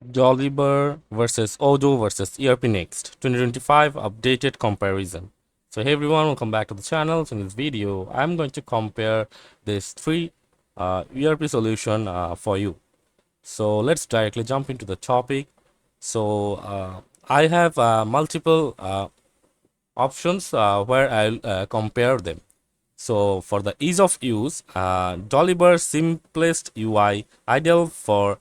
Dolibarr versus Odoo versus Erpnext 2025 updated comparison. So hey everyone, welcome back to the channel. So in this video, I'm going to compare these three ERP solution for you. So let's directly jump into the topic. So I have multiple options where I'll compare them. So for the ease of use, Dolibarr simplest UI, ideal for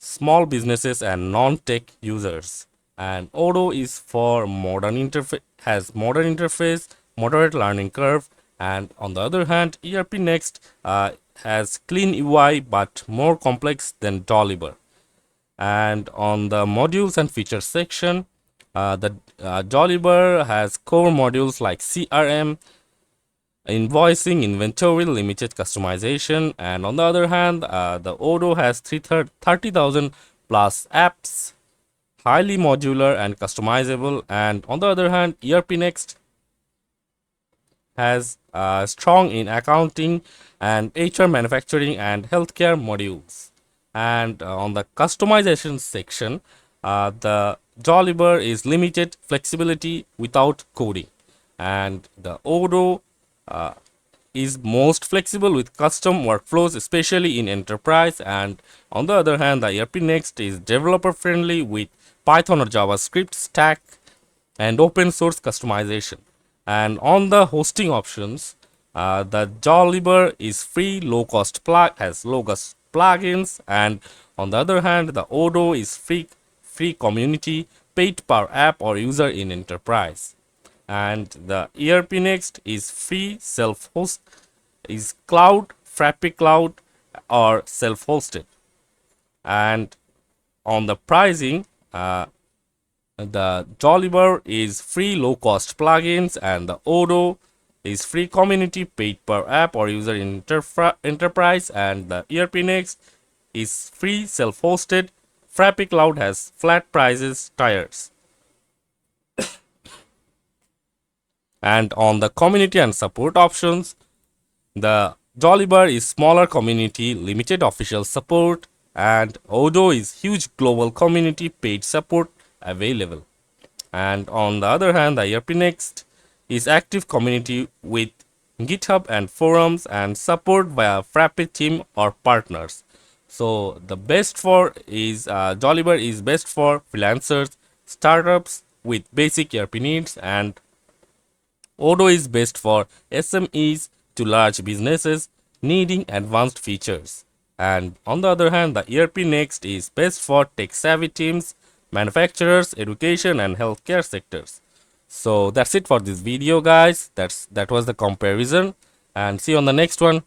small businesses and non-tech users, and Odoo is for modern interface, has modern interface, moderate learning curve. And on the other hand, Erpnext has clean UI but more complex than Dolibarr. And on the modules and features section, the Dolibarr has core modules like CRM, invoicing, inventory, limited customization. And on the other hand, the Odoo has 30,000 plus apps, highly modular and customizable. And on the other hand, Erpnext has strong in accounting and HR, manufacturing and healthcare modules. And on the customization section, the Dolibarr is limited flexibility without coding, and the Odoo uh, is most flexible with custom workflows, especially in enterprise. And on the other hand, the Erpnext is developer friendly with Python or JavaScript stack and open source customization. And on the hosting options, the Dolibarr is free, low cost has low cost plugins. And on the other hand, the Odoo is free community, paid per app or user in enterprise. And the Erpnext is free, self-host, is cloud, Frappy Cloud or self-hosted. And on the pricing, the Dolibarr is free low-cost plugins, and the Odoo is free community, paid per app or user in enterprise. And the Erpnext is free self-hosted. Frappy Cloud has flat prices tiers. And on the community and support options, the Dolibarr is smaller community, limited official support, and Odoo is huge global community, paid support available. And on the other hand, the Erpnext is active community with GitHub and forums and support via Frappy team or partners. So the best for is Dolibarr is best for freelancers, startups with basic ERP needs, and Odoo is best for SMEs to large businesses needing advanced features. And on the other hand, the Erpnext is best for tech savvy teams, manufacturers, education, and healthcare sectors. So that's it for this video, guys. That was the comparison, and see you on the next one.